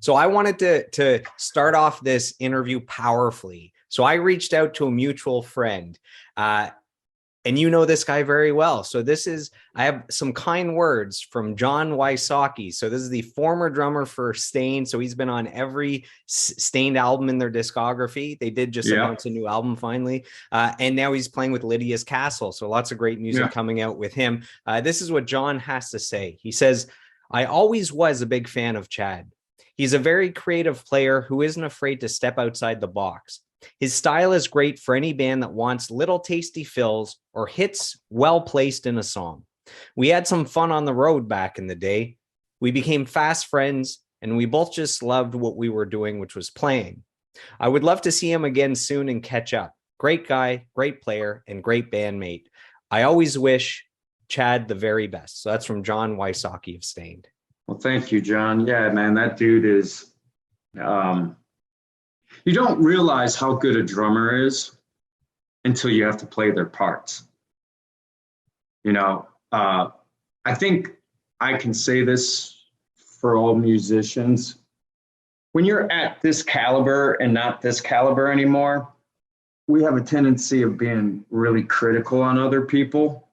So I wanted to start off this interview powerfully. So I reached out to a mutual friend, uh, and you know this guy very well. So I have some kind words from John Wysocki. So this is the former drummer for Staind. So he's been on every Staind album in their discography. They did just Yeah, announce a new album finally. And now he's playing with Lydia's Castle. So lots of great music yeah. coming out with him. This is what John has to say. He says, I always was a big fan of Chad. He's a very creative player who isn't afraid to step outside the box. His style is great for any band that wants little tasty fills or hits well placed in a song. We had some fun on the road back in the day. We became fast friends and we both just loved what we were doing, which was playing. I would love to see him again soon and catch up. Great guy, great player, and great bandmate. I always wish Chad the very best. So that's from John Wysocki of Staind. Well, thank you, John. Yeah, man, that dude is, um, you don't realize how good a drummer is until you have to play their parts. You know, I think I can say this for all musicians. When you're at this caliber and not this caliber anymore, we have a tendency of being really critical on other people.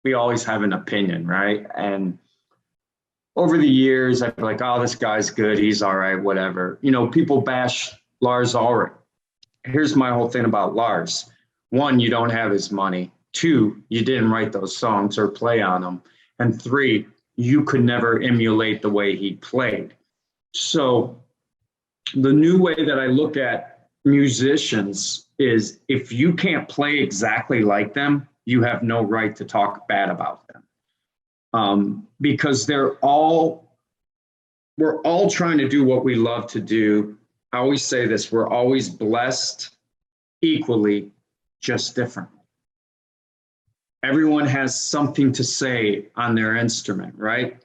We always have an opinion, right? And over the years, I'd be like, oh, this guy's good. He's all right, whatever. You know, people bash Lars Ulrich. Here's my whole thing about Lars. One, you don't have his money. Two, you didn't write those songs or play on them. And three, you could never emulate the way he played. So the new way that I look at musicians is if you can't play exactly like them, you have no right to talk bad about them. Because we're all trying to do what we love to do. I always say this, we're always blessed equally, just different. Everyone has something to say on their instrument, right?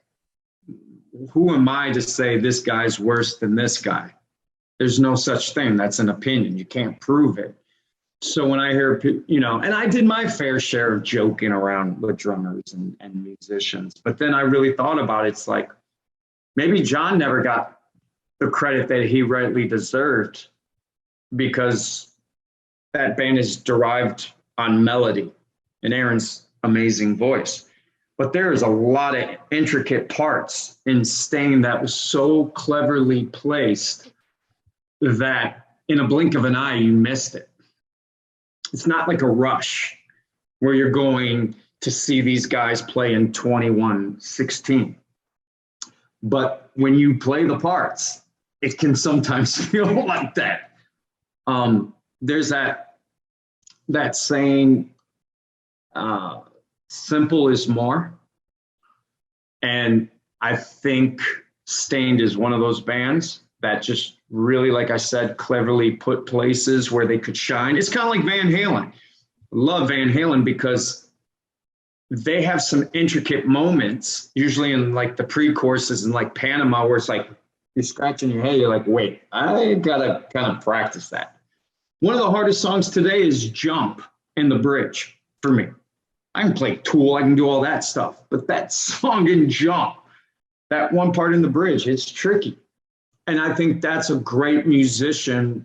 Who am I to say this guy's worse than this guy? There's no such thing. That's an opinion. You can't prove it. So when I hear, and I did my fair share of joking around with drummers and musicians, but then I really thought about it. It's like, maybe John never got the credit that he rightly deserved because that band is derived on melody and Aaron's amazing voice. But there is a lot of intricate parts in Staind that was so cleverly placed that in a blink of an eye, you missed it. It's not like a Rush where you're going to see these guys play in 21:16. But when you play the parts, it can sometimes feel like that. There's that saying, simple is more. And I think Staind is one of those bands that just really, like I said, cleverly put places where they could shine. It's kind of like Van Halen. I love Van Halen because they have some intricate moments, usually in like the pre-courses and like Panama, where it's like you're scratching your head. You're like, wait, I gotta kind of practice that. One of the hardest songs today is Jump in the bridge for me. I can play Tool, I can do all that stuff, but that song in Jump, that one part in the bridge, it's tricky. And I think that's a great musician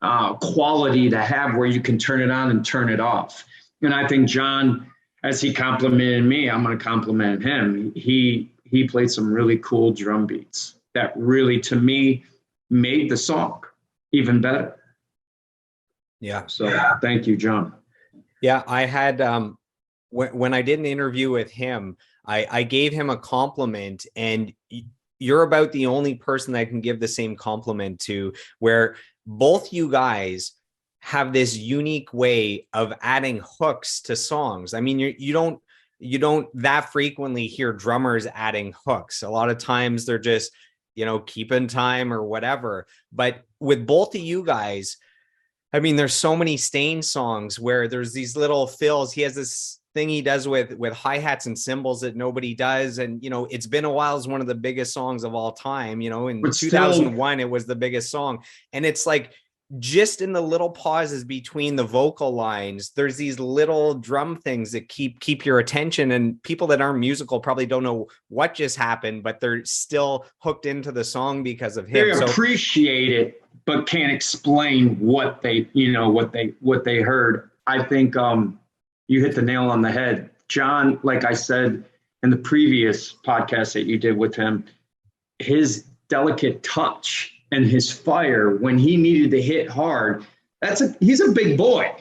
quality to have where you can turn it on and turn it off. And I think John, as he complimented me, I'm going to compliment him. He played some really cool drum beats that really, to me, made the song even better. Yeah. So thank you, John. Yeah, I had when I did an interview with him, I gave him a compliment, and you're about the only person that I can give the same compliment to, where both you guys have this unique way of adding hooks to songs. I mean, you don't that frequently hear drummers adding hooks. A lot of times they're just, keeping time or whatever. But with both of you guys, I mean, there's so many Staind songs where there's these little fills. He has this thing he does with hi-hats and cymbals that nobody does. And, it's been a while is one of the biggest songs of all time. In But 2001, it was the biggest song. And it's like, just in the little pauses between the vocal lines, there's these little drum things that keep your attention, and people that aren't musical probably don't know what just happened, but they're still hooked into the song because of him. They appreciate it, but can't explain what they, what they heard. I think you hit the nail on the head. John, like I said in the previous podcast that you did with him, his delicate touch and his fire when he needed to hit hard, he's a big boy.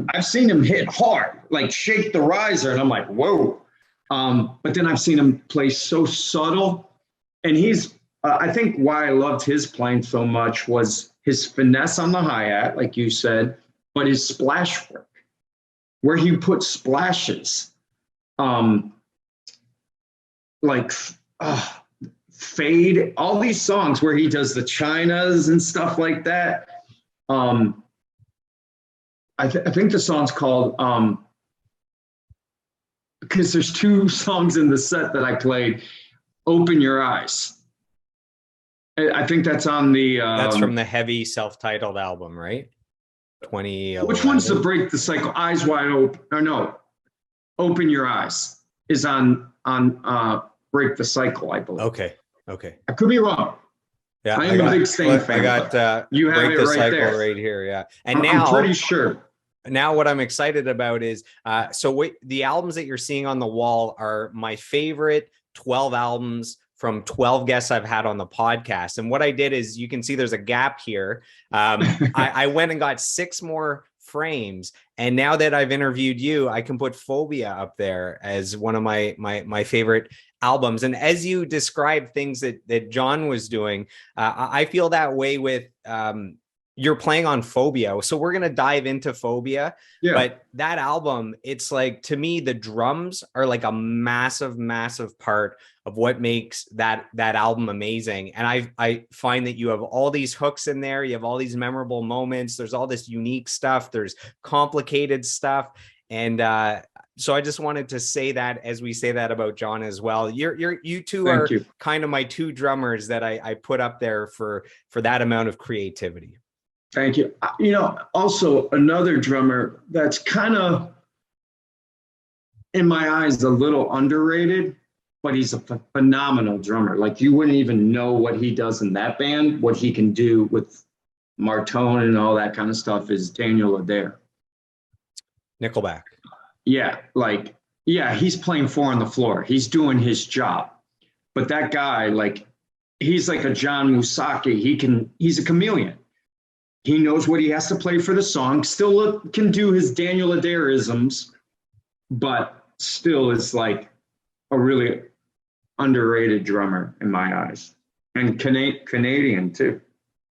I've seen him hit hard, like shake the riser, and I'm like, whoa. But then I've seen him play so subtle, and I think why I loved his playing so much was his finesse on the hi-hat, like you said, but his splash work, where he put splashes, Fade, all these songs where he does the Chinas and stuff like that. I think the song's called, because there's two songs in the set that I played, Open Your Eyes. I think that's on the... that's from the Heavy self-titled album, right? 2011. Which one's the Break the Cycle? Eyes Wide Open, or no, Open Your Eyes is on Break the Cycle, I believe. Okay. I could be wrong. Yeah, I am a big Sting fan. I got you have Break it the right Cycle there. right here. Yeah, and I'm pretty sure. Now what I'm excited about is the albums that you're seeing on the wall are my favorite 12 albums from 12 guests I've had on the podcast. And what I did is, you can see there's a gap here. I went and got 6 more frames, and now that I've interviewed you, I can put Phobia up there as one of my favorite albums. And as you described things that John was doing, I feel that way with you're playing on Phobia. So we're going to dive into Phobia. Yeah. But that album, it's like, to me, the drums are like a massive, massive part of what makes that album amazing. And I find that you have all these hooks in there. You have all these memorable moments. There's all this unique stuff. There's complicated stuff. And so I just wanted to say that, as we say that about John as well. You two are kind of my 2 drummers that I put up there for that amount of creativity. Thank you. Also another drummer that's kind of, in my eyes, a little underrated, but he's a phenomenal drummer. Like, you wouldn't even know what he does in that band, what he can do with Martone and all that kind of stuff, is Daniel Adair. Nickelback. Yeah, he's playing 4 on the floor. He's doing his job. But that guy, he's like a John Musaki. He's a chameleon. He knows what he has to play for the song, still can do his Daniel Adairisms, but still is like a really underrated drummer in my eyes. And Canadian too.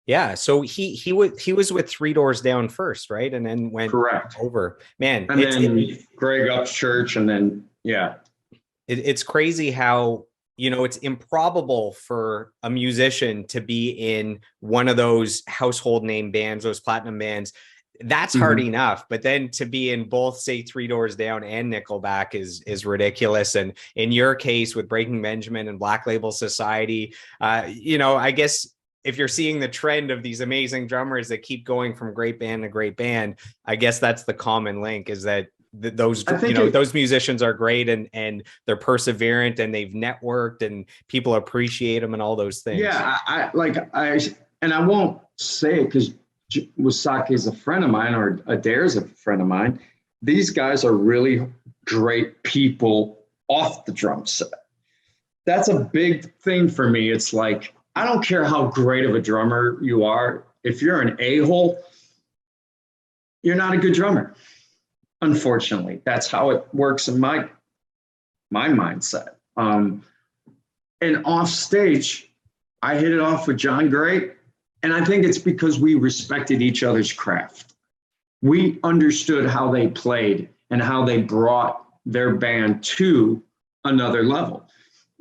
Yeah, so he was with Three Doors Down first, right? And then went over. Man, and then Greg Upchurch, and then it's crazy how, it's improbable for a musician to be in one of those household name bands, those platinum bands. That's hard enough, but then to be in both, say, Three Doors Down and Nickelback is ridiculous. And in your case, with Breaking Benjamin and Black Label Society, I guess if you're seeing the trend of these amazing drummers that keep going from great band to great band, I guess that's the common link, is that those musicians are great and they're perseverant and they've networked and people appreciate them and all those things. Yeah, I won't say it because Wasaki is a friend of mine, or Adair's a friend of mine. These guys are really great people off the drum set. That's a big thing for me. It's like, I don't care how great of a drummer you are. If you're an a-hole, you're not a good drummer. Unfortunately, that's how it works in my mindset. And off stage, I hit it off with John great. And I think it's because we respected each other's craft. We understood how they played and how they brought their band to another level.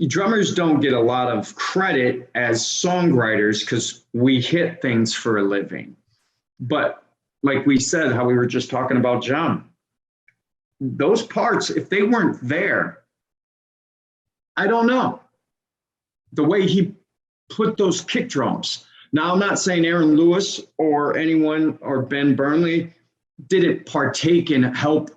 Drummers don't get a lot of credit as songwriters because we hit things for a living. But like we said, how we were just talking about John, those parts, if they weren't there, I don't know. The way he put those kick drums, Now, I'm not saying Aaron Lewis or anyone or Ben Burnley didn't partake and help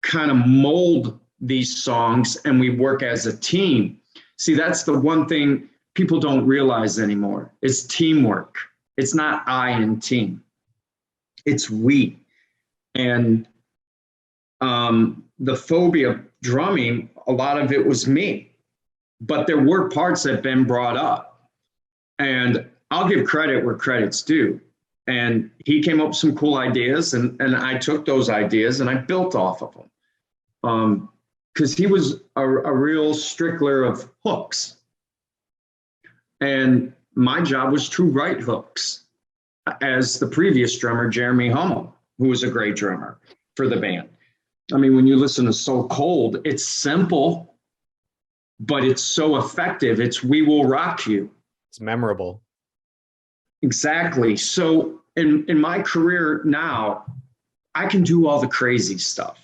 kind of mold these songs and we work as a team. See, that's the one thing people don't realize anymore. It's teamwork. It's not I and team. It's we. And the phobia drumming, a lot of it was me. But there were parts that Ben brought up. And I'll give credit where credit's due. And he came up with some cool ideas, and I took those ideas and I built off of them. Because he was a real stickler of hooks. And my job was to write hooks, as the previous drummer, Jeremy Hummel, who was a great drummer for the band. I mean, when you listen to So Cold, it's simple, but it's so effective. It's We Will Rock You. It's memorable. Exactly. So in my career now, I can do all the crazy stuff,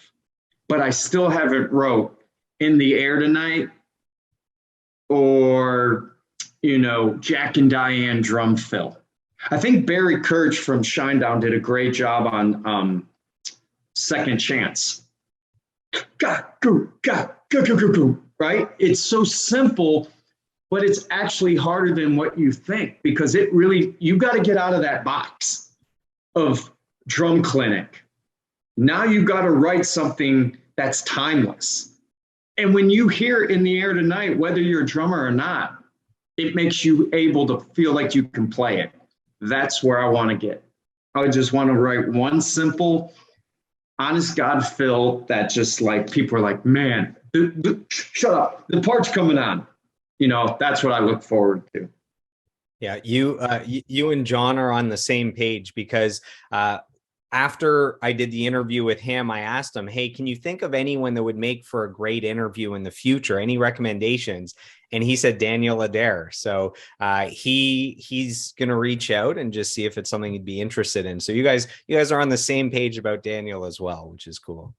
but I still haven't wrote In the Air Tonight or, you know, Jack and Diane drum fill. I think Barry Kirch from Shinedown did a great job on Second Chance. Right? It's so simple, but it's actually harder than what you think, because it really, you got to get out of that box of drum clinic. Now you got to write something that's timeless. And when you hear In the Air Tonight, whether you're a drummer or not, it makes you able to feel like you can play it. That's where I want to get. I just want to write one simple, honest God fill that just like people are like, man, shut up, the part's coming on. You know, that's what I look forward to. Yeah, you and John are on the same page, because after I did the interview with him, I asked him, hey, can you think of anyone that would make for a great interview in the future? Any recommendations? And he said Daniel Adair. So he's going to reach out and just see if it's something he'd be interested in. So you guys are on the same page about Daniel as well, which is cool.